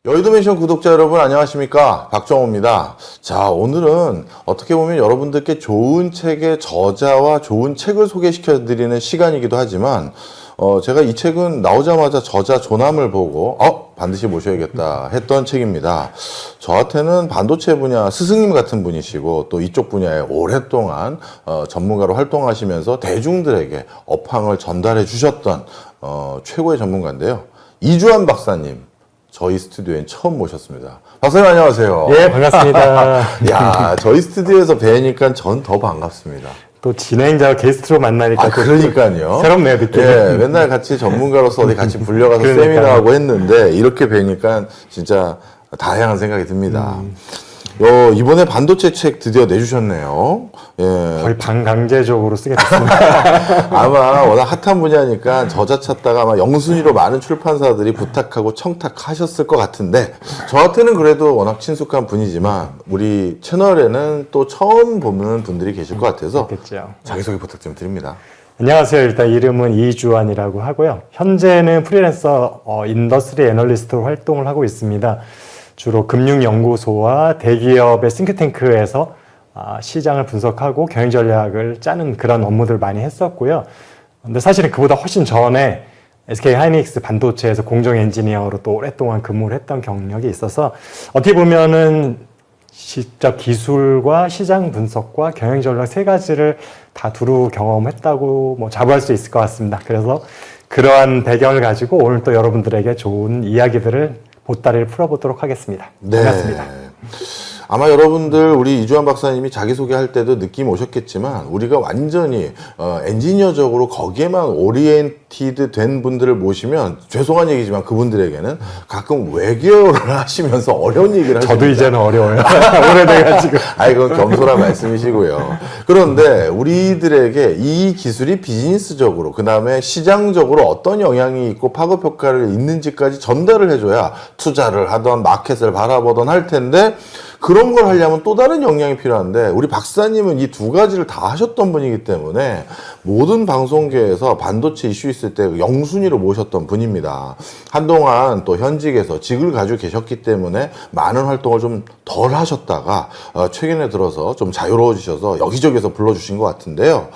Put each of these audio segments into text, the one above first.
여의도맨션 구독자 여러분 안녕하십니까, 박정호입니다. 자, 오늘은 어떻게 보면 여러분들께 좋은 책의 저자와 좋은 책을 소개시켜 드리는 시간이기도 하지만 제가 이 책은 나오자마자 저자 조남을 보고 반드시 모셔야겠다 했던 책입니다. 저한테는 반도체 분야 스승님 같은 분이시고 또 이쪽 분야에 오랫동안 전문가로 활동하시면서 대중들에게 업황을 전달해 주셨던 최고의 전문가인데요. 이주환 박사님, 저희 스튜디오엔 처음 모셨습니다. 박사님 안녕하세요. 예, 반갑습니다. 야, 저희 스튜디오에서 뵈니까 전 더 반갑습니다. 또 진행자와 게스트로 만나니까 그러니까요. 새롭네요, 느낌이. 예, 맨날 같이 전문가로서 어디 같이 불려가서 세미나하고 했는데 이렇게 뵈니까 진짜 다양한 생각이 듭니다. 이번에 반도체 책 드디어 내주셨네요. 예. 거의 반강제적으로 쓰게 됐습니다. 아마 워낙 핫한 분야니까 저자 찾다가 아마 영순위로 많은 출판사들이 부탁하고 청탁하셨을 것 같은데, 저한테는 그래도 워낙 친숙한 분이지만 우리 채널에는 또 처음 보는 분들이 계실 것 같아서 그렇겠죠. 자기소개 부탁 좀 드립니다. 안녕하세요. 일단 이름은 이주환이라고 하고요. 현재는 프리랜서 인더스트리 애널리스트로 활동을 하고 있습니다. 주로 금융연구소와 대기업의 싱크탱크에서 시장을 분석하고 경영 전략을 짜는 그런 업무들을 많이 했었고요. 근데 사실은 그보다 훨씬 전에 SK 하이닉스 반도체에서 공정 엔지니어로 또 오랫동안 근무를 했던 경력이 있어서 어떻게 보면은 직접 기술과 시장 분석과 경영 전략 세 가지를 다 두루 경험했다고 자부할 수 있을 것 같습니다. 그래서 그러한 배경을 가지고 오늘 또 여러분들에게 좋은 이야기들을 보따리를 풀어보도록 하겠습니다. 네. 반갑습니다. 아마 여러분들 우리 이주환 박사님이 자기소개할 때도 느낌 오셨겠지만 우리가 완전히 엔지니어적으로 거기에만 오리엔티드 된 분들을 모시면 죄송한 얘기지만 그분들에게는 가끔 외교를 하시면서 어려운 얘기를 하십니다. 저도 이제는 어려워요. 오래돼가지고. 그건 겸손한 말씀이시고요. 그런데 우리들에게 이 기술이 비즈니스적으로, 그 다음에 시장적으로 어떤 영향이 있고 파급 효과를 있는지까지 전달을 해줘야 투자를 하던 마켓을 바라보던 할 텐데, 그런 걸 하려면 또 다른 역량이 필요한데 우리 박사님은 이 두 가지를 다 하셨던 분이기 때문에 모든 방송계에서 반도체 이슈 있을 때 영순위로 모셨던 분입니다. 한동안 또 현직에서 직을 가지고 계셨기 때문에 많은 활동을 좀 덜 하셨다가 최근에 들어서 좀 자유로워지셔서 여기저기서 불러주신 것 같은데요.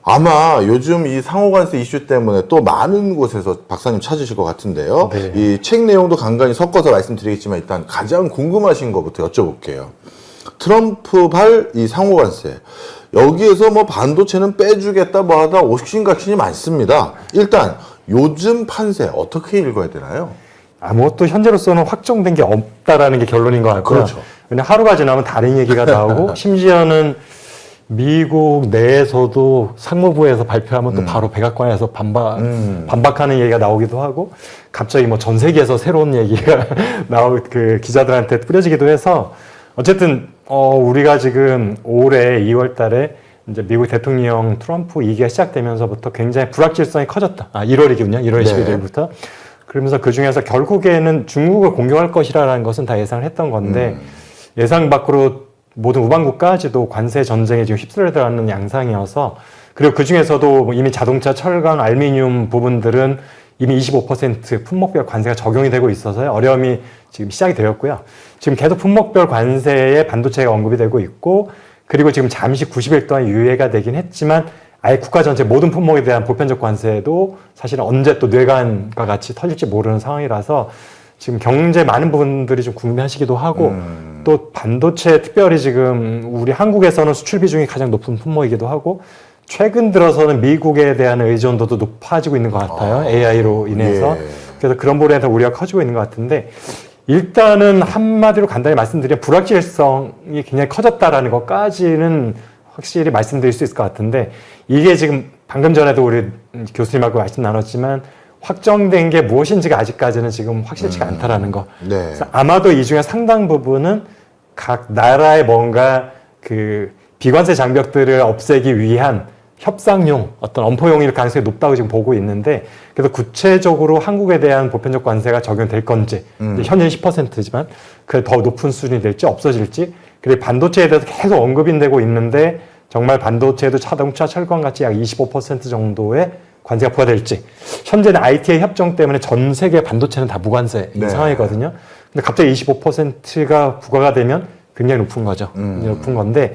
아마 요즘 이 상호관세 이슈 때문에 또 많은 곳에서 박사님 찾으실 것 같은데요. 네. 이 책 내용도 간간히 섞어서 말씀드리겠지만 일단 가장 궁금하신 것부터 여쭤볼게요. 트럼프발 이 상호관세. 여기에서 반도체는 빼주겠다 하다 옥신각신이 많습니다. 일단 요즘 판세 어떻게 읽어야 되나요? 아무것도 현재로서는 확정된 게 없다라는 게 결론인 것 같고요. 그렇죠. 그냥 하루가 지나면 다른 얘기가 나오고 심지어는 미국 내에서도 상무부에서 발표하면 또 바로 백악관에서 반박하는 얘기가 나오기도 하고, 갑자기 전 세계에서 새로운 얘기가 기자들한테 뿌려지기도 해서, 어쨌든 우리가 지금 올해 2월 달에 이제 미국 대통령 트럼프 2기가 시작되면서부터 굉장히 불확실성이 커졌다. 1월이군요. 1월 21일부터. 그러면서 그 중에서 결국에는 중국을 공격할 것이라는 것은 다 예상을 했던 건데, 예상 밖으로 모든 우방 국가지도 관세 전쟁에 지금 휩쓸려 들어가는 양상이어서, 그리고 그 중에서도 이미 자동차, 철강, 알루미늄 부분들은 이미 25% 품목별 관세가 적용이 되고 있어서요. 어려움이 지금 시작이 되었고요. 지금 계속 품목별 관세에 반도체가 언급이 되고 있고, 그리고 지금 잠시 90일 동안 유예가 되긴 했지만 아예 국가 전체 모든 품목에 대한 보편적 관세도 사실은 언제 또 뇌관과 같이 터질지 모르는 상황이라서 지금 경제 많은 부분들이 좀 궁금해하시기도 하고, 또 반도체 특별히 지금 우리 한국에서는 수출 비중이 가장 높은 품목이기도 하고, 최근 들어서는 미국에 대한 의존도도 높아지고 있는 것 같아요. AI로 인해서. 예. 그래서 그런 부분에서 우리가 커지고 있는 것 같은데, 일단은 한마디로 간단히 말씀드리면 불확실성이 굉장히 커졌다라는 것까지는 확실히 말씀드릴 수 있을 것 같은데, 이게 지금 방금 전에도 우리 교수님하고 말씀 나눴지만 확정된 게 무엇인지가 아직까지는 지금 확실치가 않다라는 거. 네. 그래서 아마도 이 중에 상당 부분은 각 나라의 뭔가 비관세 장벽들을 없애기 위한 협상용, 어떤 엄포용일 가능성이 높다고 지금 보고 있는데, 그래서 구체적으로 한국에 대한 보편적 관세가 적용될 건지, 현재는 10%지만 그 더 높은 수준이 될지 없어질지, 그리고 반도체에 대해서 계속 언급이 되고 있는데 정말 반도체도 자동차, 철강 같이 약 25% 정도의 관세가 부과될지. 현재는 ITA 협정 때문에 전 세계 반도체는 다 무관세인 상황이거든요. 근데 갑자기 25%가 부과가 되면 굉장히 높은 거죠. 굉장히 높은 건데,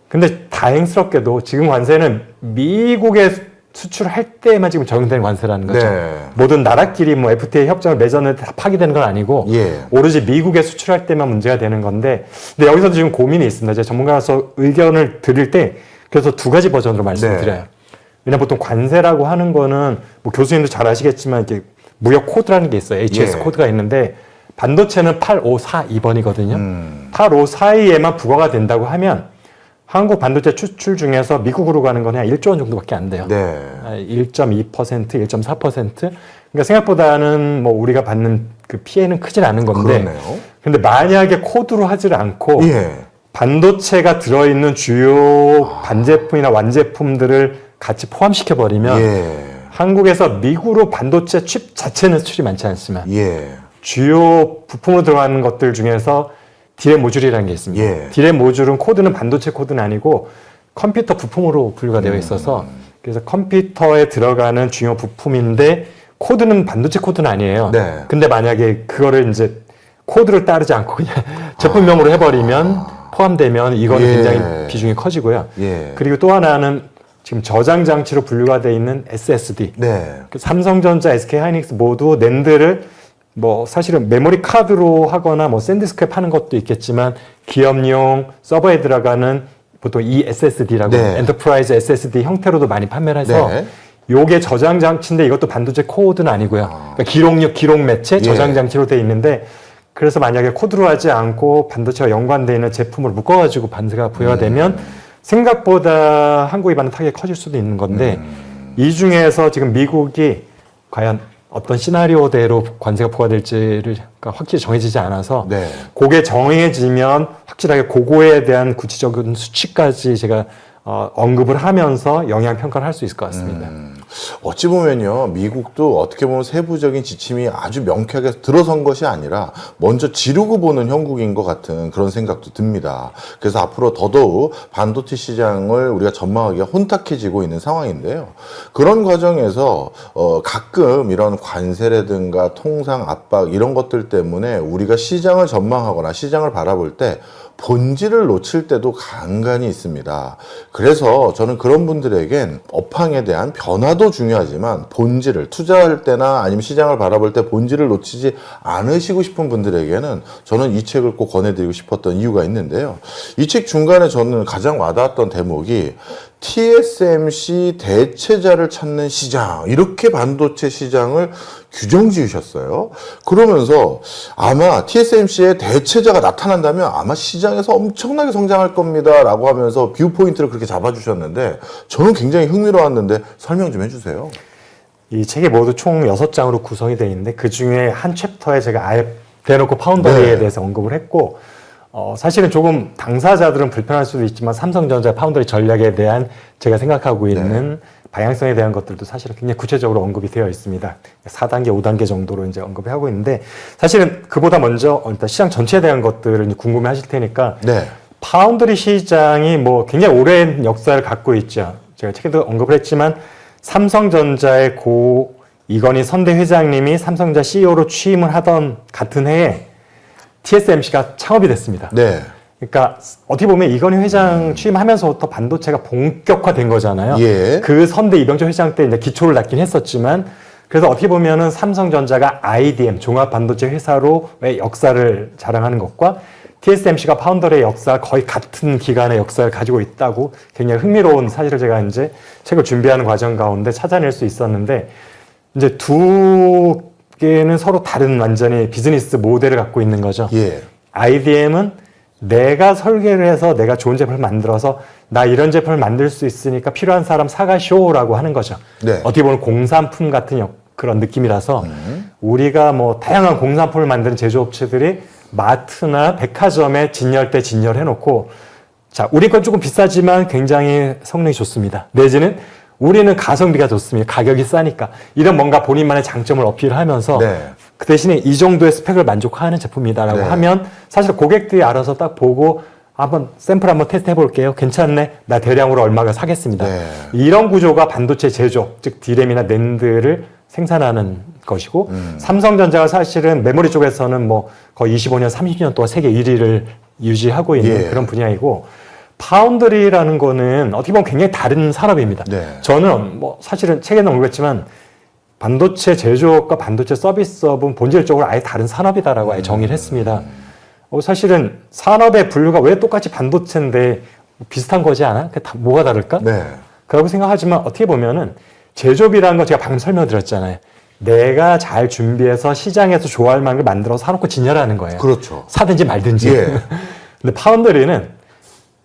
근데 다행스럽게도 지금 관세는 미국에 수출할 때만 지금 적용되는 관세라는 거죠. 네. 모든 나라끼리 뭐 FTA 협정을 맺었는데 다 파기되는 건 아니고 예. 오로지 미국에 수출할 때만 문제가 되는 건데, 근데 여기서도 지금 고민이 있습니다. 제가 전문가로서 의견을 드릴 때 그래서 두 가지 버전으로 말씀을 드려요. 왜냐면 보통 관세라고 하는 거는 뭐 교수님도 잘 아시겠지만 이렇게 무역 코드라는 게 있어요. HS 예. 코드가 있는데 반도체는 8542번이거든요. 8542에만 부과가 된다고 하면 한국 반도체 추출 중에서 미국으로 가는 건 한 1조 원 정도밖에 안 돼요. 네. 1.2%, 1.4%. 그러니까 생각보다는 뭐 우리가 받는 그 피해는 크진 않은 건데. 그러네요. 근데 만약에 코드로 하지를 않고 예. 반도체가 들어있는 주요 반제품이나 완제품들을 같이 포함시켜 버리면 예. 한국에서 미국으로 반도체 칩 자체는 수출이 많지 않지만 예. 주요 부품으로 들어가는 것들 중에서 디램 모듈이라는 게 있습니다. 예. 디램 모듈은 코드는 반도체 코드는 아니고 컴퓨터 부품으로 분류가 되어 있어서 그래서 컴퓨터에 들어가는 중요 부품인데 코드는 반도체 코드는 아니에요. 네. 근데 만약에 그거를 이제 코드를 따르지 않고 그냥 제품명으로 해버리면 포함되면 이거는 예. 굉장히 비중이 커지고요. 예. 그리고 또 하나는 지금 저장 장치로 분류가 되어 있는 SSD. 네. 삼성전자, SK하이닉스 모두 낸드를 뭐 사실은 메모리 카드로 하거나 뭐 샌디스크에 파는 것도 있겠지만 기업용 서버에 들어가는 보통 이 SSD라고 네. 엔터프라이즈 SSD 형태로도 많이 판매를 해서 네. 요게 저장 장치인데 이것도 반도체 코드는 아니고요. 그러니까 기록 매체 저장 장치로 돼 있는데 그래서 만약에 코드로 하지 않고 반도체와 연관되어 있는 제품을 묶어가지고 반세가 부여가 되면 생각보다 한국이 받는 타격이 커질 수도 있는 건데 이 중에서 지금 미국이 과연 어떤 시나리오대로 관세가 부과될지를 확실히 정해지지 않아서 네. 그게 정해지면 확실하게 그거에 대한 구체적인 수치까지 제가 언급을 하면서 영향 평가를 할 수 있을 것 같습니다. 어찌 보면요, 미국도 어떻게 보면 세부적인 지침이 아주 명쾌하게 들어선 것이 아니라 먼저 지르고 보는 형국인 것 같은 그런 생각도 듭니다. 그래서 앞으로 더더욱 반도체 시장을 우리가 전망하기가 혼탁해지고 있는 상황인데요. 그런 과정에서 가끔 이런 관세라든가 통상 압박 이런 것들 때문에 우리가 시장을 전망하거나 시장을 바라볼 때 본질을 놓칠 때도 간간히 있습니다. 그래서 저는 그런 분들에겐 업황에 대한 변화도 중요하지만 본질을 투자할 때나 아니면 시장을 바라볼 때 본질을 놓치지 않으시고 싶은 분들에게는 저는 이 책을 꼭 권해드리고 싶었던 이유가 있는데요. 이 책 중간에 저는 가장 와닿았던 대목이 TSMC 대체자를 찾는 시장, 이렇게 반도체 시장을 규정 지으셨어요. 그러면서 아마 TSMC의 대체자가 나타난다면 아마 시장에서 엄청나게 성장할 겁니다 라고 하면서 뷰 포인트를 그렇게 잡아주셨는데 저는 굉장히 흥미로웠는데 설명 좀 해주세요. 이 책이 모두 총 6장으로 구성이 되어 있는데 그 중에 한 챕터에 제가 아예 대놓고 파운더리에 네. 대해서 언급을 했고 사실은 조금 당사자들은 불편할 수도 있지만 삼성전자 파운더리 전략에 대한 제가 생각하고 있는 방향성에 대한 것들도 사실은 굉장히 구체적으로 언급이 되어 있습니다. 4단계, 5단계 정도로 이제 언급을 하고 있는데 사실은 그보다 먼저 일단 시장 전체에 대한 것들을 궁금해 하실 테니까 네. 파운드리 시장이 뭐 굉장히 오랜 역사를 갖고 있죠. 제가 책에도 언급을 했지만 삼성전자의 고 이건희 선대 회장님이 삼성전자 CEO로 취임을 하던 같은 해에 TSMC가 창업이 됐습니다. 네. 그러니까 어떻게 보면 이건희 회장 취임하면서부터 반도체가 본격화된 거잖아요. 예. 그 선대 이병철 회장 때 이제 기초를 놨긴 했었지만 그래서 어떻게 보면은 삼성전자가 IDM 종합 반도체 회사로의 역사를 자랑하는 것과 TSMC가 파운더리의 역사 거의 같은 기간의 역사를 가지고 있다고 굉장히 흥미로운 사실을 제가 이제 책을 준비하는 과정 가운데 찾아낼 수 있었는데 이제 두 개는 서로 다른 완전히 비즈니스 모델을 갖고 있는 거죠. 예. IDM은 내가 설계를 해서 내가 좋은 제품을 만들어서 나 이런 제품을 만들 수 있으니까 필요한 사람 사가쇼라고 하는 거죠. 네. 어떻게 보면 공산품 같은 그런 느낌이라서 우리가 뭐 다양한 공산품을 만드는 제조업체들이 마트나 백화점에 진열대 진열해놓고 자, 우리 건 조금 비싸지만 굉장히 성능이 좋습니다. 내지는 우리는 가성비가 좋습니다. 가격이 싸니까. 이런 뭔가 본인만의 장점을 어필하면서 네. 그 대신에 이 정도의 스펙을 만족하는 제품이다라고 네. 하면 사실 고객들이 알아서 딱 보고 한번 샘플 한번 테스트 해볼게요. 괜찮네. 나 대량으로 얼마가 사겠습니다. 네. 이런 구조가 반도체 제조, 즉 디램이나 낸드를 생산하는 것이고 삼성전자가 사실은 메모리 쪽에서는 뭐 거의 25년, 30년 동안 세계 1위를 유지하고 있는 예. 그런 분야이고 파운드리라는 거는 어떻게 보면 굉장히 다른 산업입니다. 네. 저는 뭐 사실은 책에는 언급했지만 반도체 제조업과 반도체 서비스업은 본질적으로 아예 다른 산업이다라고 아예 정의를 했습니다. 사실은 산업의 분류가 왜 똑같이 반도체인데 비슷한 거지 않아? 뭐가 다를까? 네. 그라고 생각하지만 어떻게 보면은 제조업이라는 거 제가 방금 설명드렸잖아요. 내가 잘 준비해서 시장에서 좋아할 만한 걸 만들어서 사놓고 진열하는 거예요. 그렇죠. 사든지 말든지. 예. 근데 파운드리는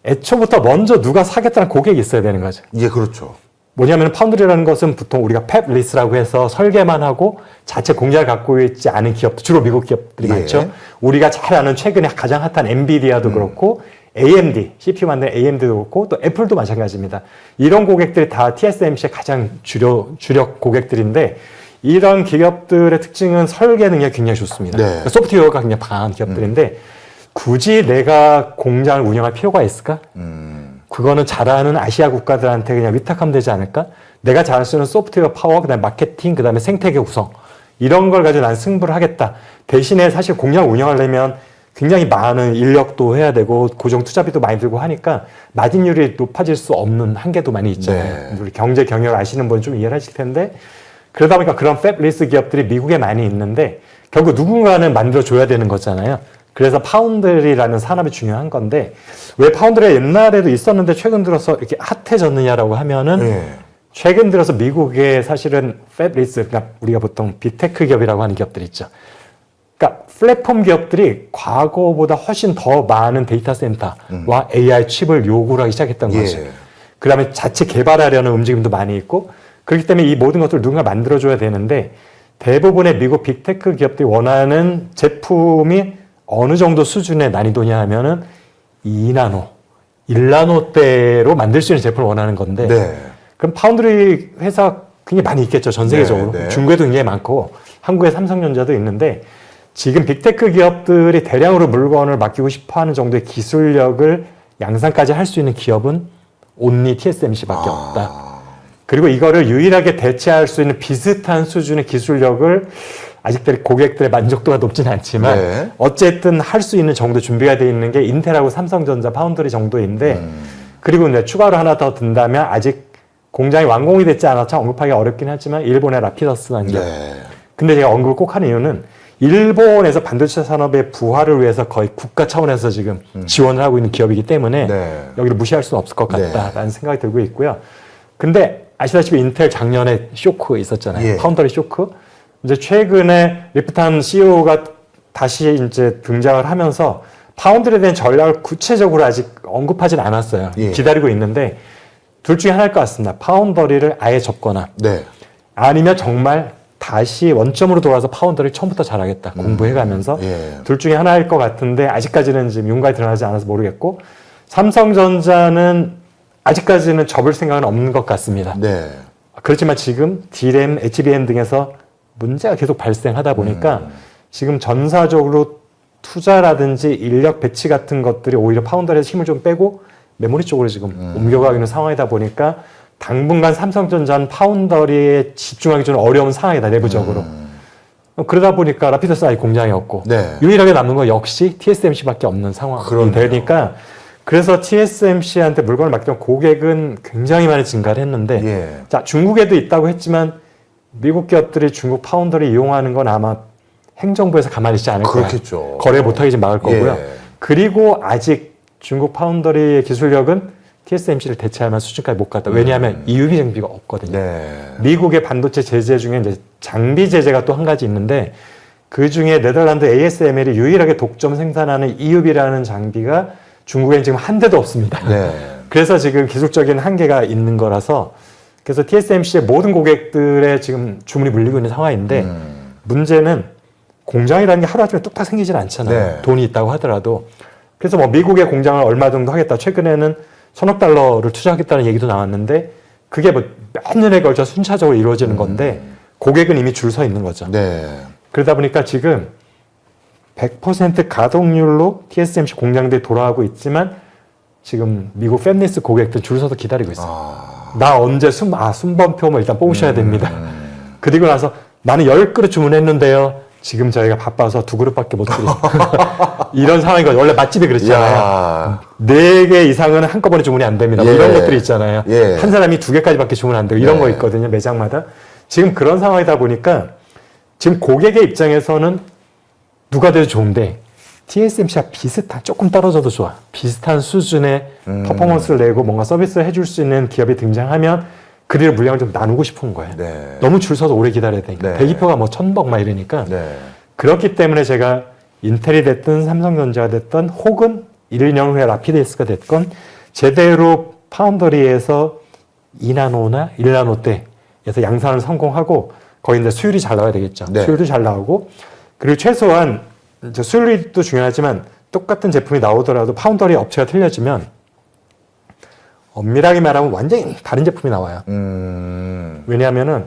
애초부터 먼저 누가 사겠다는 고객이 있어야 되는 거죠. 예, 그렇죠. 뭐냐면 파운드리라는 것은 보통 우리가 팹리스라고 해서 설계만 하고 자체 공장을 갖고 있지 않은 기업, 주로 미국 기업들이 예. 많죠. 우리가 잘 아는 최근에 가장 핫한 엔비디아도 그렇고 AMD, CPU 만드는 AMD도 그렇고 또 애플도 마찬가지입니다. 이런 고객들이 다 TSMC의 가장 주력 고객들인데 이런 기업들의 특징은 설계 능력이 굉장히 좋습니다. 네. 그러니까 소프트웨어가 굉장히 강한 기업들인데 굳이 내가 공장을 운영할 필요가 있을까? 그거는 잘하는 아시아 국가들한테 그냥 위탁하면 되지 않을까? 내가 잘할 수 있는 소프트웨어 파워, 그다음에 마케팅, 그다음에 생태계 구성 이런 걸 가지고 난 승부를 하겠다. 대신에 사실 공장 운영하려면 굉장히 많은 인력도 해야 되고 고정 투자비도 많이 들고 하니까 마진율이 높아질 수 없는 한계도 많이 있잖아요. 네. 우리 경제 경영을 아시는 분은 좀 이해를 하실 텐데 그러다 보니까 그런 팹리스 기업들이 미국에 많이 있는데 결국 누군가는 만들어줘야 되는 거잖아요. 그래서 파운드리라는 산업이 중요한 건데 왜 파운드리가 옛날에도 있었는데 최근 들어서 이렇게 핫해졌느냐라고 하면은 예. 최근 들어서 미국에 사실은 팹리스, 그러니까 우리가 보통 빅테크 기업이라고 하는 기업들 있죠. 그러니까 플랫폼 기업들이 과거보다 훨씬 더 많은 데이터 센터와 AI 칩을 요구를 하기 시작했던 거죠. 예. 그 다음에 자체 개발하려는 움직임도 많이 있고 그렇기 때문에 이 모든 것들을 누군가 만들어줘야 되는데 대부분의 미국 빅테크 기업들이 원하는 제품이 어느 정도 수준의 난이도냐 하면은 2나노, 1나노대로 만들 수 있는 제품을 원하는 건데 네. 그럼 파운드리 회사 굉장히 많이 있겠죠. 전 세계적으로. 네, 네. 중국에도 굉장히 많고 한국에 삼성전자도 있는데 지금 빅테크 기업들이 대량으로 물건을 맡기고 싶어하는 정도의 기술력을 양산까지 할 수 있는 기업은 온리 TSMC밖에 없다. 그리고 이거를 유일하게 대체할 수 있는 비슷한 수준의 기술력을 아직까지 고객들의 만족도가 높진 않지만 네. 어쨌든 할 수 있는 정도 준비가 되어 있는 게 인텔하고 삼성전자 파운드리 정도인데 그리고 이제 추가로 하나 더 든다면 아직 공장이 완공이 됐지 않아서 언급하기 어렵긴 하지만 일본의 라피더스라는 기업. 네. 근데 제가 언급을 꼭 하는 이유는 일본에서 반도체 산업의 부활을 위해서 거의 국가 차원에서 지금 지원을 하고 있는 기업이기 때문에 네. 여기를 무시할 수는 없을 것 같다라는 생각이 들고 있고요. 근데 아시다시피 인텔 작년에 쇼크 있었잖아요. 예. 파운더리 쇼크. 이제 최근에 리프탄 CEO가 다시 이제 등장을 하면서 파운드리에 대한 전략을 구체적으로 아직 언급하진 않았어요. 예. 기다리고 있는데 둘 중에 하나일 것 같습니다. 파운더리를 아예 접거나 네. 아니면 정말 다시 원점으로 돌아와서 파운더리를 처음부터 잘하겠다. 공부해가면서 예. 둘 중에 하나일 것 같은데 아직까지는 지금 윤곽이 드러나지 않아서 모르겠고 삼성전자는 아직까지는 접을 생각은 없는 것 같습니다. 네. 그렇지만 지금 D램, HBM 등에서 문제가 계속 발생하다 보니까 지금 전사적으로 투자라든지 인력 배치 같은 것들이 오히려 파운더리에서 힘을 좀 빼고 메모리 쪽으로 지금 옮겨가고 있는 상황이다 보니까 당분간 삼성전자는 파운더리에 집중하기 좀 어려운 상황이다, 내부적으로. 그러다 보니까 라피더스 아예 공장이 없고 네. 유일하게 남는 건 역시 TSMC밖에 없는 상황이 그러네요. 되니까 그래서 TSMC한테 물건을 맡기던 고객은 굉장히 많이 증가를 했는데 예. 자, 중국에도 있다고 했지만 미국 기업들이 중국 파운더리 이용하는 건 아마 행정부에서 가만히 있지 않을 거예요. 그렇겠죠. 거래 못하게 좀 막을 거고요. 예. 그리고 아직 중국 파운더리의 기술력은 TSMC를 대체할 만한 수준까지 못 갔다. 왜냐하면 EUV 장비가 없거든요. 네. 미국의 반도체 제재 중에 이제 장비 제재가 또 한 가지 있는데 그 중에 네덜란드 ASML이 유일하게 독점 생산하는 EUV라는 장비가 중국엔 지금 한 대도 없습니다. 네. 그래서 지금 기술적인 한계가 있는 거라서 그래서 TSMC의 모든 고객들의 지금 주문이 물리고 있는 상황인데 문제는 공장이라는 게 하루아침에 뚝딱 생기질 않잖아요. 네. 돈이 있다고 하더라도. 그래서 뭐 미국의 공장을 얼마 정도 하겠다. 최근에는 1,000억 달러를 투자하겠다는 얘기도 나왔는데 그게 뭐 몇 년에 걸쳐 순차적으로 이루어지는 건데 고객은 이미 줄 서 있는 거죠. 네. 그러다 보니까 지금 100% 가동률로 TSMC 공장들이 돌아가고 있지만 지금 미국 팹리스 고객들 줄 서서 기다리고 있어요. 나 언제 순번표 뭐 일단 뽑으셔야 됩니다. 그리고 나서 나는 10그릇 주문했는데요. 지금 저희가 바빠서 2그릇밖에 못 드립니다. 이런 상황이거든요. 원래 맛집이 그렇잖아요. 야. 4개 이상은 한꺼번에 주문이 안 됩니다. 뭐 예. 이런 것들이 있잖아요. 예. 한 사람이 2개까지밖에 주문 안 되고 이런 네. 거 있거든요. 매장마다. 지금 그런 상황이다 보니까 지금 고객의 입장에서는 누가 돼도 좋은데 TSMC가 비슷한, 조금 떨어져도 좋아. 비슷한 수준의 퍼포먼스를 내고 뭔가 서비스를 해줄 수 있는 기업이 등장하면 그리를 물량을 좀 나누고 싶은 거예요. 네. 너무 줄 서서 오래 기다려야 되니까. 네. 대기표가 뭐 1000벅 막 이러니까. 네. 그렇기 때문에 제가 인텔이 됐든 삼성전자가 됐든 혹은 1년 후에 라피드에스가 됐건 제대로 파운더리에서 2나노나 1나노대에서 양산을 성공하고 거기 이제 수율이 잘 나와야 되겠죠. 네. 수율도 잘 나오고 그리고 최소한 이제 수율도 중요하지만 똑같은 제품이 나오더라도 파운더리 업체가 틀려지면 엄밀하게 말하면 완전히 다른 제품이 나와요. 왜냐하면은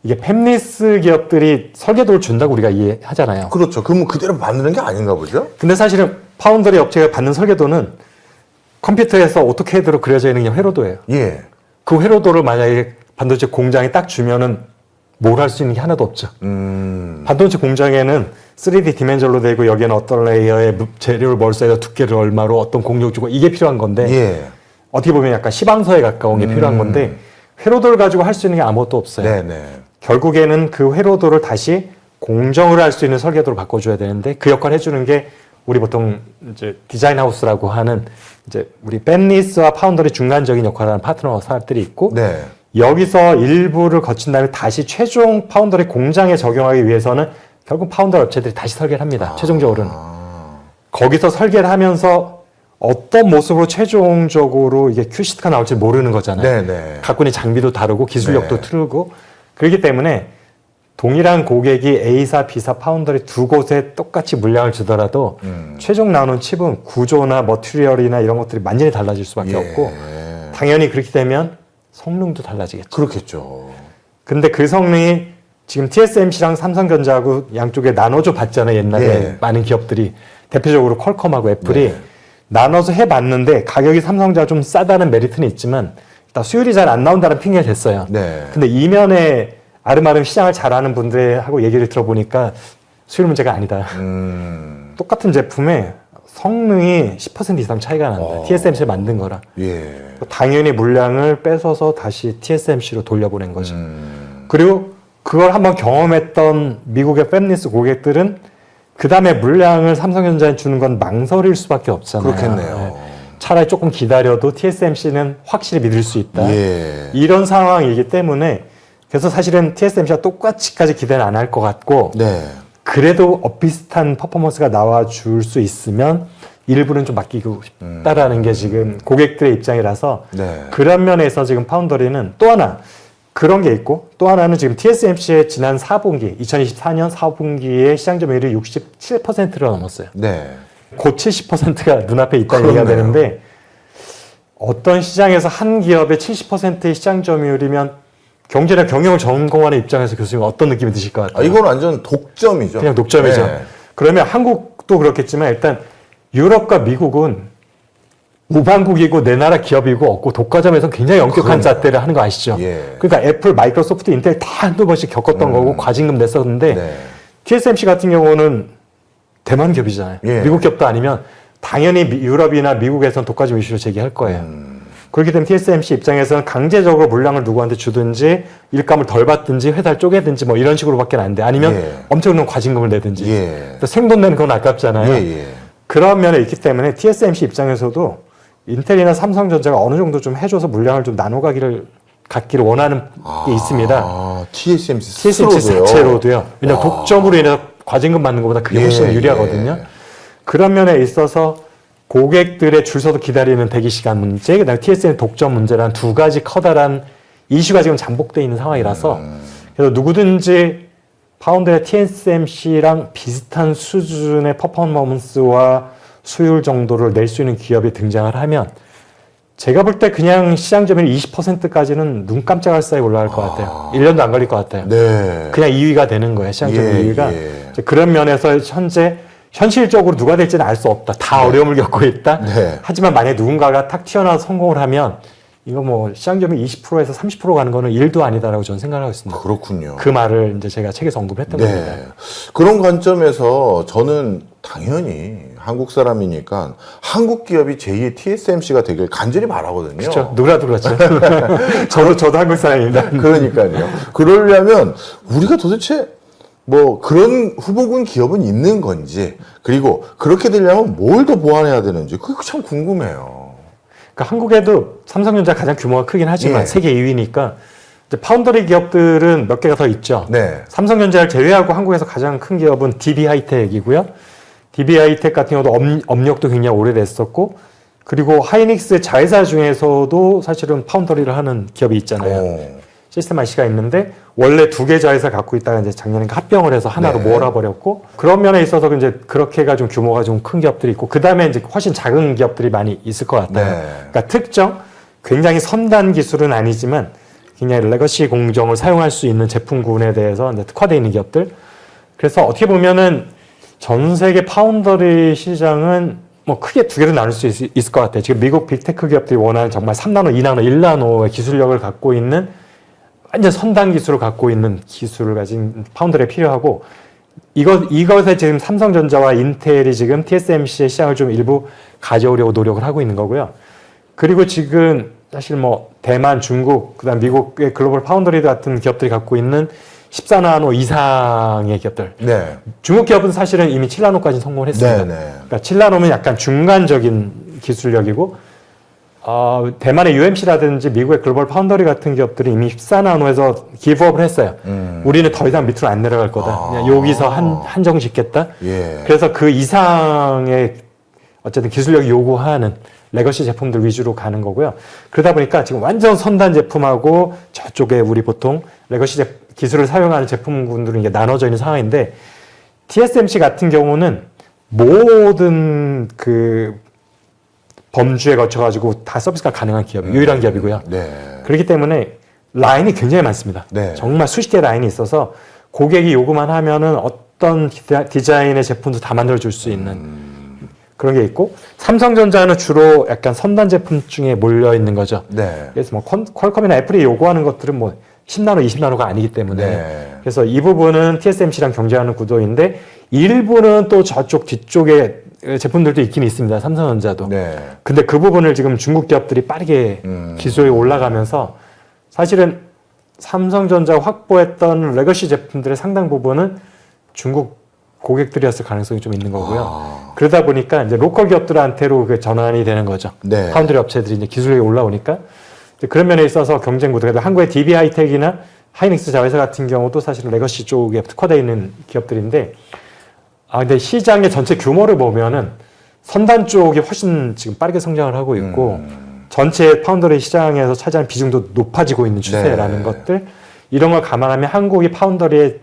이게 팹리스 기업들이 설계도를 준다고 우리가 이해하잖아요. 그렇죠. 그러면 그대로 만드는 게 아닌가 보죠? 근데 사실은 파운더리 업체가 받는 설계도는 컴퓨터에서 오토캐드로 그려져 있는 게 회로도예요. 예. 그 회로도를 만약에 반도체 공장에 딱 주면은 뭘 할 수 있는 게 하나도 없죠. 반도체 공장에는 3D 디멘전로 되고 여기에는 어떤 레이어에 재료를 뭘 써야 두께를 얼마로 어떤 공력 주고 이게 필요한 건데 예. 어떻게 보면 약간 시방서에 가까운 게 필요한 건데 회로도를 가지고 할 수 있는 게 아무것도 없어요. 네네. 결국에는 그 회로도를 다시 공정을 할 수 있는 설계도로 바꿔줘야 되는데 그 역할을 해주는 게 우리 보통 이제 디자인 하우스라고 하는 이제 우리 팹리스와 파운더리 중간적인 역할을 하는 파트너 사업들이 있고 네. 여기서 일부를 거친 다음에 다시 최종 파운더리 공장에 적용하기 위해서는 결국 파운더리 업체들이 다시 설계를 합니다. 최종적으로는. 거기서 설계를 하면서 어떤 모습으로 최종적으로 이게 큐시트가 나올지 모르는 거잖아요. 네네. 갖고 있는 장비도 다르고 기술력도 네. 틀고 그렇기 때문에 동일한 고객이 A사, B사, 파운더리 두 곳에 똑같이 물량을 주더라도 최종 나오는 칩은 구조나 머티리얼이나 이런 것들이 완전히 달라질 수밖에 예. 없고 당연히 그렇게 되면 성능도 달라지겠죠. 그렇겠죠. 근데 그 성능이 지금 TSMC랑 삼성전자하고 양쪽에 나눠줘 봤잖아요. 옛날에 예. 많은 기업들이 대표적으로 퀄컴하고 애플이 네. 나눠서 해봤는데 가격이 삼성전자가 좀 싸다는 메리트는 있지만 일단 수율이 잘 안 나온다는 핑계가 됐어요. 네. 근데 이면에 아름아름 시장을 잘 아는 분들하고 얘기를 들어보니까 수율 문제가 아니다. 똑같은 제품에 성능이 10% 이상 차이가 난다. TSMC를 만든 거라. 예. 당연히 물량을 뺏어서 다시 TSMC로 돌려보낸 거죠. 그리고 그걸 한번 경험했던 미국의 팹리스 고객들은 그 다음에 물량을 삼성전자에 주는 건 망설일 수밖에 없잖아요. 그렇겠네요. 네. 차라리 조금 기다려도 TSMC는 확실히 믿을 수 있다. 예. 이런 상황이기 때문에 그래서 사실은 TSMC가 똑같이까지 기대는 안 할 것 같고 네. 그래도 비슷한 퍼포먼스가 나와줄 수 있으면 일부는 좀 맡기고 싶다라는 게 지금 고객들의 입장이라서 네. 그런 면에서 지금 파운더리는 또 하나 그런 게 있고 또 하나는 지금 TSMC의 지난 4분기 2024년 4분기의 시장 점유율이 67%를 넘었어요. 네. 곧 70%가 눈앞에 있다는 얘기가 그렇네요. 되는데 어떤 시장에서 한 기업의 70%의 시장 점유율이면 경제나 경영을 전공하는 입장에서 교수님 어떤 느낌이 드실 것 같아요? 이건 완전 독점이죠. 그냥 독점이죠. 네. 그러면 한국도 그렇겠지만 일단 유럽과 미국은 우방국이고 내 나라 기업이고 없고 독과점에서 굉장히 엄격한 그럼요. 잣대를 하는 거 아시죠? 예. 그러니까 애플, 마이크로소프트, 인텔 다 한두 번씩 겪었던 거고 과징금 냈었는데 네. TSMC 같은 경우는 대만 기업이잖아요. 예. 미국 기업도 아니면 당연히 유럽이나 미국에서는 독과점 이슈를 제기할 거예요. 그렇기 때문에 TSMC 입장에서는 강제적으로 물량을 누구한테 주든지 일감을 덜 받든지 회사를 쪼개든지 뭐 이런 식으로밖에 안 돼. 아니면 예. 엄청난 과징금을 내든지. 예. 생돈 내는 건 아깝잖아요. 예. 그런 면에 있기 때문에 TSMC 입장에서도 인텔이나 삼성전자가 어느 정도 좀 해줘서 물량을 좀 갖기를 원하는 게 있습니다. 아, TSMC TSMC 스스로도요? 자체로도요. 왜냐하면 독점으로 인해서 과징금 받는 것보다 그게 훨씬 유리하거든요. 그런 면에 있어서 고객들의 줄 서서 기다리는 대기 시간 문제, 그다음에 TSM 독점 문제라는 두 가지 커다란 이슈가 지금 잠복되어 있는 상황이라서 그래서 누구든지 파운드의 TSMC랑 비슷한 수준의 퍼포먼스와 수율 정도를 낼 수 있는 기업이 등장을 하면 제가 볼 때 그냥 시장 점유율 20%까지는 눈 깜짝할 사이 올라갈 것 같아요. 1년도 안 걸릴 것 같아요. 네. 그냥 2위가 되는 거예요. 시장 점유율 2위가. 예. 그런 면에서 현실적으로 누가 될지는 알 수 없다. 다 어려움을 겪고 있다. 네. 하지만 만약에 누군가가 탁 튀어나와서 성공을 하면 이거 뭐 시장점이 20%에서 30% 가는 거는 일도 아니다라고 저는 생각하고 있습니다. 그렇군요. 그 말을 이제 제가 책에서 언급했던 겁니다. 그런 관점에서 저는 당연히 한국 사람이니까 한국 기업이 제2의 TSMC가 되길 간절히 바라거든요. 그렇죠. 누구라도 그렇죠. 저도 한국 사람입니다. 그러니까요. 그러려면 우리가 도대체 뭐 그런 후보군 기업은 있는 건지, 그리고 그렇게 되려면 뭘 더 보완해야 되는지 그게 참 궁금해요. 그러니까 한국에도 삼성전자 가장 규모가 크긴 하지만 예. 세계 2위니까 이제 파운더리 기업들은 몇 개가 더 있죠. 네. 삼성전자를 제외하고 한국에서 가장 큰 기업은 DB하이텍이고요. DB하이텍 같은 경우도 업력도 굉장히 오래됐었고, 그리고 하이닉스 자회사 중에서도 사실은 파운더리를 하는 기업이 있잖아요. 시스템 IC가 있는데 원래 두 개 자회사 갖고 있다가 이제 작년에 합병을 해서 하나로 네. 몰아버렸고, 그런 면에 있어서 이제 그렇게가 좀 규모가 좀 큰 기업들이 있고, 그 다음에 이제 훨씬 작은 기업들이 많이 있을 것 같아요. 네. 그러니까 특정 굉장히 선단 기술은 아니지만 굉장히 레거시 공정을 사용할 수 있는 제품군에 대해서 이제 특화되어 있는 기업들. 그래서 어떻게 보면은 전 세계 파운더리 시장은 뭐 크게 두 개로 나눌 수 있을 것 같아요. 지금 미국 빅테크 기업들이 원하는 정말 3나노, 2나노, 1나노의 기술력을 갖고 있는 완전 선단 기술을 갖고 있는 기술을 가진 파운더리가 필요하고, 이것에 지금 삼성전자와 인텔이 지금 TSMC의 시장을 좀 일부 가져오려고 노력을 하고 있는 거고요. 그리고 지금 사실 뭐 대만, 중국, 그다음 미국의 글로벌 파운더리 같은 기업들이 갖고 있는 14나노 이상의 기업들. 네. 중국 기업은 사실은 이미 7나노까지 성공을 했습니다. 네. 그러니까 7나노면 약간 중간적인 기술력이고, 대만의 UMC라든지 미국의 글로벌 파운더리 같은 기업들이 이미 14나노에서 기브업을 했어요. 우리는 더 이상 밑으로 안 내려갈 거다. 그냥 여기서 한정 짓겠다. 예. 그래서 그 이상의 어쨌든 기술력이 요구하는 레거시 제품들 위주로 가는 거고요. 그러다 보니까 지금 완전 선단 제품하고 저쪽에 우리 보통 레거시 기술을 사용하는 제품군들은 이게 나눠져 있는 상황인데, TSMC 같은 경우는 모든 그 범주에 거쳐가지고 다 서비스가 가능한 기업, 유일한 기업이고요. 네. 그렇기 때문에 라인이 굉장히 많습니다. 네. 정말 수십 개의 라인이 있어서 고객이 요구만 하면은 어떤 디자인의 제품도 다 만들어줄 수 있는 그런 게 있고, 삼성전자는 주로 약간 선단 제품 중에 몰려 있는 거죠. 네. 그래서 뭐 퀄컴이나 애플이 요구하는 것들은 뭐 10나노, 20나노가 아니기 때문에 네. 그래서 이 부분은 TSMC랑 경쟁하는 구도인데, 일부는 또 저쪽 뒤쪽에 제품들도 있긴 있습니다. 삼성전자도. 네. 근데 그 부분을 지금 중국 기업들이 빠르게 기술이 올라가면서 사실은 삼성전자가 확보했던 레거시 제품들의 상당 부분은 중국 고객들이었을 가능성이 좀 있는 거고요. 그러다 보니까 이제 로컬 기업들한테로 그 전환이 되는 거죠. 네. 파운드리 업체들이 이제 기술력이 올라오니까. 그런 면에 있어서 경쟁 구도가, 한국의 DB 하이텍이나 하이닉스 자회사 같은 경우도 사실은 레거시 쪽에 특화되어 있는 기업들인데, 근데 시장의 전체 규모를 보면은 선단 쪽이 훨씬 지금 빠르게 성장을 하고 있고, 전체 파운더리 시장에서 차지하는 비중도 높아지고 있는 추세라는 네. 것들, 이런 걸 감안하면 한국이 파운더리에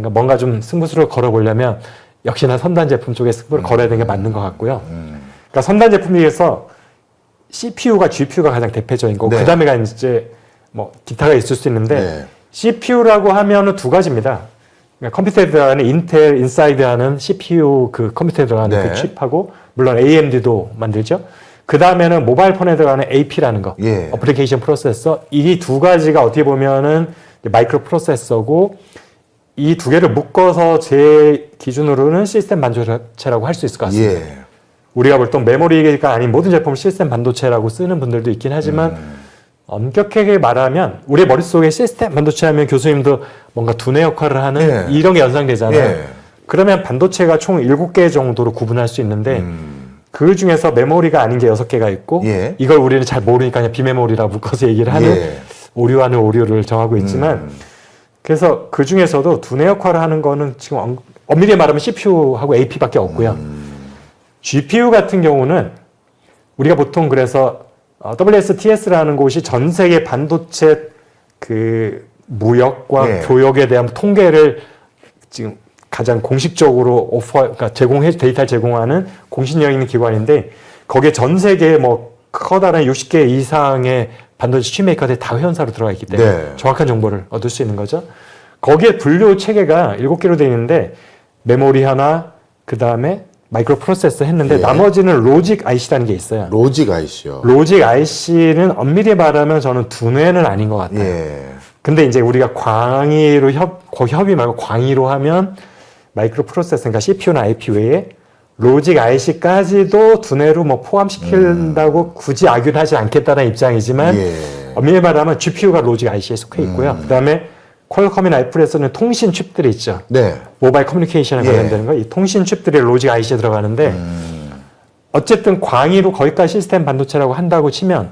뭔가 좀 승부수를 걸어보려면 역시나 선단 제품 쪽에 승부를 걸어야 되는 게 맞는 것 같고요. 그러니까 선단 제품 중에서 CPU가 GPU가 가장 대표적인 거고, 네. 그 다음에가 이제 뭐 기타가 있을 수 있는데, 네. CPU라고 하면은 두 가지입니다. 그러니까 컴퓨터에 들어가는 인텔 인사이드 하는 CPU 그 컴퓨터에 들어가는 네. 그 칩하고, 물론 AMD도 만들죠. 그 다음에는 모바일 폰에 들어가는 AP라는 거, 예. 어플리케이션 프로세서. 이 두 가지가 어떻게 보면은 마이크로 프로세서고, 이 두 개를 묶어서 제 기준으로는 시스템 반도체라고 할 수 있을 것 같습니다. 예. 우리가 볼 때 메모리가 아닌 모든 제품을 시스템 반도체라고 쓰는 분들도 있긴 하지만, 엄격하게 말하면 우리 머릿속에 시스템 반도체 하면 교수님도 뭔가 두뇌 역할을 하는 이런 게 연상되잖아요. 예. 그러면 반도체가 총 7개 정도로 구분할 수 있는데, 그 중에서 메모리가 아닌 게 6개가 있고, 예. 이걸 우리는 잘 모르니까 그냥 비메모리라고 묶어서 얘기를 하는 예. 오류 아닌 오류를 정하고 있지만, 그래서 그 중에서도 두뇌 역할을 하는 거는 지금 엄밀히 말하면 CPU하고 AP밖에 없고요. GPU 같은 경우는 우리가 보통 그래서 WSTS라는 곳이 전 세계 반도체 그 무역과 예. 교역에 대한 통계를 지금 가장 공식적으로 그러니까 데이터를 제공하는 공신력 있는 기관인데, 거기에 전 세계 뭐 커다란 60개 이상의 반도체 칩메이커들이 다 회원사로 들어가 있기 때문에 네. 정확한 정보를 얻을 수 있는 거죠. 거기에 분류 체계가 7개로 되어 있는데, 메모리 하나, 그 다음에 마이크로 프로세서 했는데 예. 나머지는 로직 IC라는 게 있어요. 로직 IC요. 로직 IC는 엄밀히 말하면 저는 두뇌는 아닌 것 같아요. 예. 근데 이제 우리가 광의로 협의 말고 광의로 하면 마이크로 프로세서, 그러니까 CPU나 IP 외에 로직 IC까지도 두뇌로 뭐 포함시킨다고 굳이 악유하지 않겠다는 입장이지만 예. 엄밀히 말하면 GPU가 로직 IC에 속해 있고요. 그다음에 퀄컴이나 애플에서는 통신 칩들이 있죠. 네. 모바일 커뮤니케이션에 예. 관련되는 거, 이 통신 칩들이 로직 IC에 들어가는데 어쨌든 광의로 거기까지 시스템 반도체라고 한다고 치면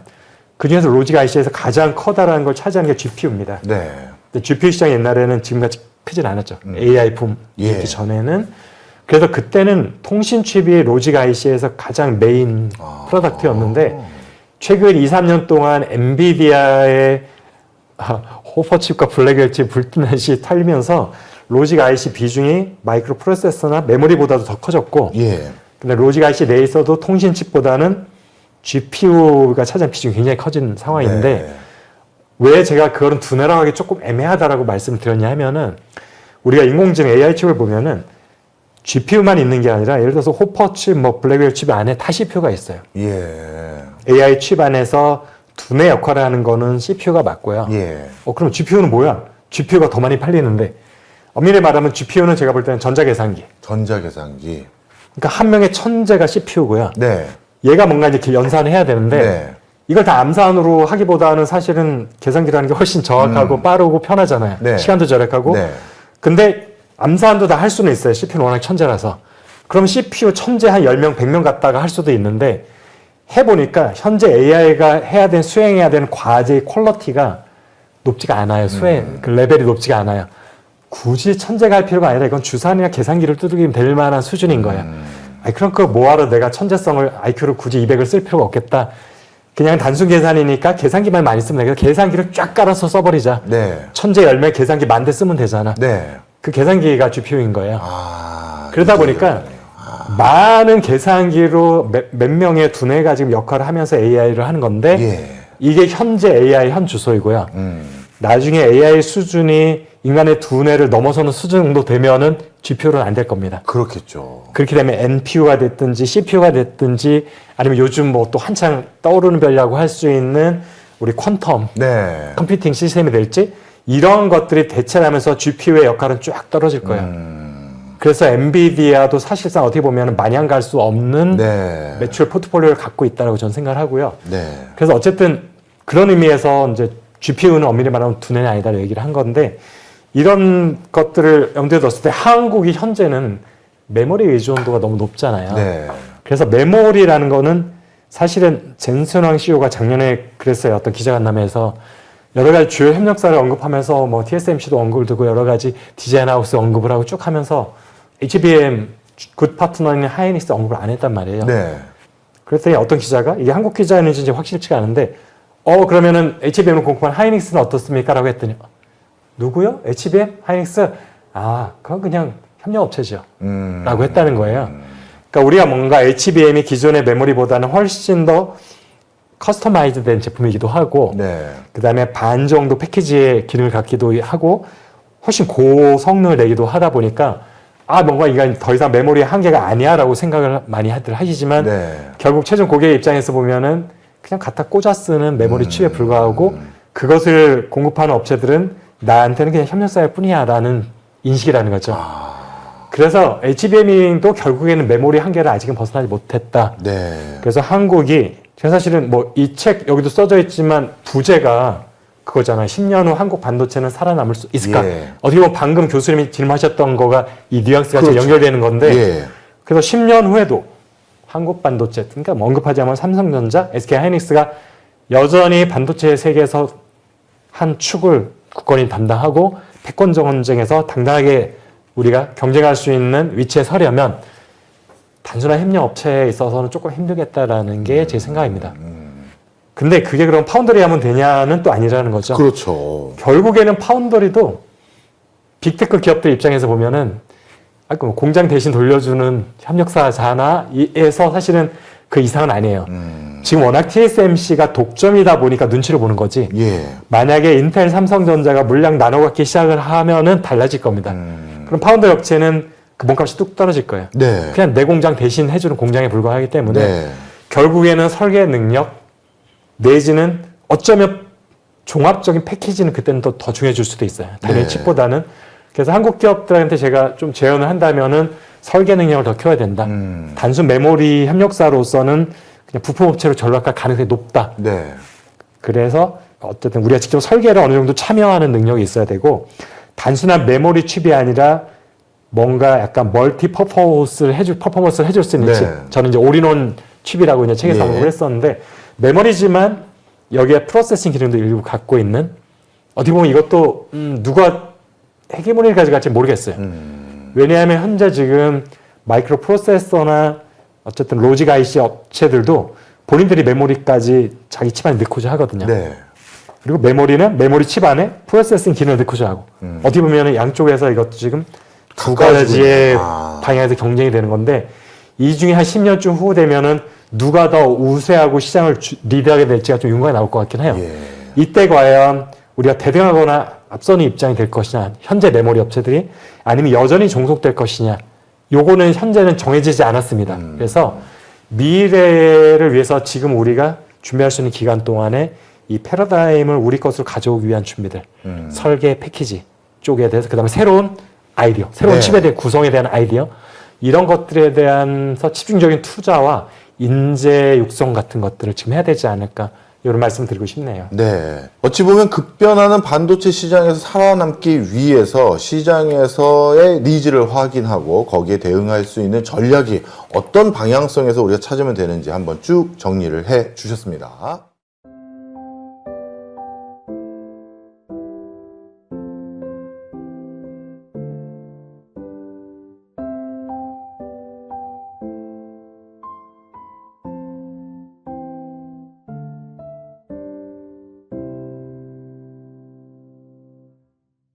그 중에서 로직 IC에서 가장 커다란 걸 차지하는 게 GPU입니다. 네. 근데 GPU 시장이 옛날에는 지금같이 크진 않았죠. AI 붐 예. 있기 전에는. 그래서 그때는 통신 칩이 로직 IC에서 가장 메인 프로덕트였는데 최근 2, 3년 동안 엔비디아의 호퍼칩과 블랙웰 칩 불빛이 털리면서 로직 IC 비중이 마이크로 프로세서나 메모리보다도 더 커졌고 예. 근데 로직 IC 내에 있어도 통신 칩보다는 GPU가 차지하는 비중이 굉장히 커진 상황인데 네. 왜 제가 그거는 두뇌라고 하기 조금 애매하다라고 말씀을 드렸냐 하면은 우리가 인공지능 AI 칩을 보면은 GPU만 있는 게 아니라 예를 들어서 호퍼 칩, 뭐 블랙웰 칩 안에 다 CPU가 있어요. 예. AI 칩 안에서 두뇌 역할을 하는 거는 CPU가 맞고요. 예. 그럼 GPU는 뭐야? GPU가 더 많이 팔리는데 엄밀히 말하면 GPU는 제가 볼 때는 전자계산기. 전자계산기. 그러니까 한 명의 천재가 CPU고요. 네. 얘가 뭔가 이렇게 연산을 해야 되는데 네. 이걸 다 암산으로 하기보다는 사실은 계산기라는 게 훨씬 정확하고 빠르고 편하잖아요. 네. 시간도 절약하고. 네. 근데 암산도 다 할 수는 있어요. CPU는 워낙 천재라서. 그럼 CPU 천재 한 10명, 100명 갖다가 할 수도 있는데 해보니까 현재 AI가 수행해야 되는 과제의 퀄리티가 높지가 않아요. 그 레벨이 높지가 않아요. 굳이 천재가 할 필요가 아니라 이건 주산이나 계산기를 두들기면 될 만한 수준인 거예요. 그럼 그거 뭐하러 내가 천재성을 IQ를 굳이 200을 쓸 필요가 없겠다. 그냥 단순 계산이니까 계산기만 많이 쓰면 되겠다. 계산기를 쫙 깔아서 써버리자. 네. 천재 10명 계산기 10,000대 쓰면 되잖아. 네. 그 계산기가 GPU인 거예요. 그러다 이게 보니까 그러네요. 많은 계산기로 몇 명의 두뇌가 지금 역할을 하면서 AI를 하는 건데 예. 이게 현재 AI 현 주소이고요. 나중에 AI 수준이 인간의 두뇌를 넘어서는 수준 정도 되면은 GPU는 안 될 겁니다. 그렇겠죠. 그렇게 되면 NPU가 됐든지 CPU가 됐든지 아니면 요즘 뭐 또 한창 떠오르는 별이라고 할 수 있는 우리 퀀텀 네. 컴퓨팅 시스템이 될지 이런 것들이 대체를 하면서 GPU의 역할은 쫙 떨어질 거예요. 그래서 엔비디아도 사실상 어떻게 보면 마냥 갈 수 없는 네. 매출 포트폴리오를 갖고 있다고 저는 생각을 하고요. 네. 그래서 어쨌든 그런 의미에서 이제 GPU는 엄밀히 말하면 두뇌는 아니다라고 얘기를 한 건데 이런 것들을 염두에 뒀을 때 한국이 현재는 메모리 의존도가 너무 높잖아요. 네. 그래서 메모리라는 거는 사실은 젠슨왕 CEO가 작년에 그랬어요. 어떤 기자간담회에서 여러 가지 주요 협력사를 언급하면서 뭐 TSMC도 언급을 두고 여러 가지 디자인 하우스 언급을 하고 쭉 하면서 HBM 굿 파트너인 하이닉스 언급을 안 했단 말이에요. 네. 그랬더니 어떤 기자가 이게 한국 기자인지 이제 확실치가 않은데 그러면은 HBM을 공급한 하이닉스는 어떻습니까? 라고 했더니 누구요? HBM? 하이닉스? 그건 그냥 협력업체죠. 라고 했다는 거예요. 그러니까 우리가 뭔가 HBM이 기존의 메모리보다는 훨씬 더 커스터마이즈 된 제품이기도 하고 네. 그 다음에 반 정도 패키지의 기능을 갖기도 하고 훨씬 고성능을 내기도 하다 보니까 뭔가 이건 더 이상 메모리의 한계가 아니야 라고 생각을 많이들 하시지만 네. 결국 최종 고객의 입장에서 보면은 그냥 갖다 꽂아 쓰는 메모리 칩에 불과하고 그것을 공급하는 업체들은 나한테는 그냥 협력사일 뿐이야 라는 인식이라는 거죠. 그래서 HBM도 결국에는 메모리 한계를 아직은 벗어나지 못했다. 네. 그래서 한국이 제가 사실은 뭐 이 책 여기도 써져 있지만 부제가 그거잖아요. 10년 후 한국 반도체는 살아남을 수 있을까? 예. 어떻게 보면 방금 교수님이 질문하셨던 거가 이 뉘앙스가 그렇죠. 연결되는 건데 예. 그래서 10년 후에도 한국 반도체, 그러니까 뭐 언급하자면 삼성전자, SK 하이닉스가 여전히 반도체 세계에서 한 축을 굳건히 담당하고 패권 전쟁에서 당당하게 우리가 경쟁할 수 있는 위치에 서려면 단순한 협력업체에 있어서는 조금 힘들겠다라는 게 제 생각입니다. 근데 그게 그럼 파운더리 하면 되냐는 또 아니라는 거죠. 그렇죠. 결국에는 파운더리도 빅테크 기업들 입장에서 보면은 공장 대신 돌려주는 협력사자나에서 사실은 그 이상은 아니에요. 지금 워낙 TSMC가 독점이다 보니까 눈치를 보는 거지. 예. 만약에 인텔, 삼성전자가 물량 나눠 갖기 시작을 하면은 달라질 겁니다. 그럼 파운더리 업체는 그 몸값이 뚝 떨어질 거예요. 네. 그냥 내 공장 대신 해주는 공장에 불과하기 때문에 네. 결국에는 설계 능력 내지는 어쩌면 종합적인 패키지는 그때는 더 중요해질 수도 있어요. 단일 네. 칩보다는. 그래서 한국 기업들한테 제가 좀 제언을 한다면은 설계 능력을 더 키워야 된다. 단순 메모리 협력사로서는 그냥 부품업체로 전락할 가능성이 높다. 네. 그래서 어쨌든 우리가 직접 설계를 어느 정도 참여하는 능력이 있어야 되고 단순한 메모리 칩이 아니라 뭔가 약간 멀티 퍼포먼스를 해줄 수 있는 네. 칩. 저는 이제 올인원 칩이라고 이제 책에서 예. 언급을 했었는데 메모리지만 여기에 프로세싱 기능도 일부 갖고 있는 어떻게 보면 이것도 누가 헤게모니를 가져갈지 모르겠어요. 왜냐하면 현재 지금 마이크로 프로세서나 어쨌든 로직 IC 업체들도 본인들이 메모리까지 자기 칩 안에 넣고자 하거든요. 네. 그리고 메모리는 메모리 칩 안에 프로세싱 기능을 넣고자 하고 어떻게 보면 양쪽에서 이것도 지금 두 가지의 방향에서 경쟁이 되는 건데 이 중에 한 10년쯤 후 되면은 누가 더 우세하고 시장을 리드하게 될지가 좀 윤곽이 나올 것 같긴 해요. 예. 이때 과연 우리가 대등하거나 앞서는 입장이 될 것이냐, 현재 메모리 업체들이 아니면 여전히 종속될 것이냐, 요거는 현재는 정해지지 않았습니다. 그래서 미래를 위해서 지금 우리가 준비할 수 있는 기간 동안에 이 패러다임을 우리 것으로 가져오기 위한 준비들, 설계 패키지 쪽에 대해서 그다음에 새로운 아이디어, 새로운 네. 칩에 대한 구성에 대한 아이디어 이런 것들에 대한서 집중적인 투자와 인재 육성 같은 것들을 지금 해야 되지 않을까 이런 말씀 드리고 싶네요. 네. 어찌 보면 급변하는 반도체 시장에서 살아남기 위해서 시장에서의 니즈를 확인하고 거기에 대응할 수 있는 전략이 어떤 방향성에서 우리가 찾으면 되는지 한번 쭉 정리를 해 주셨습니다.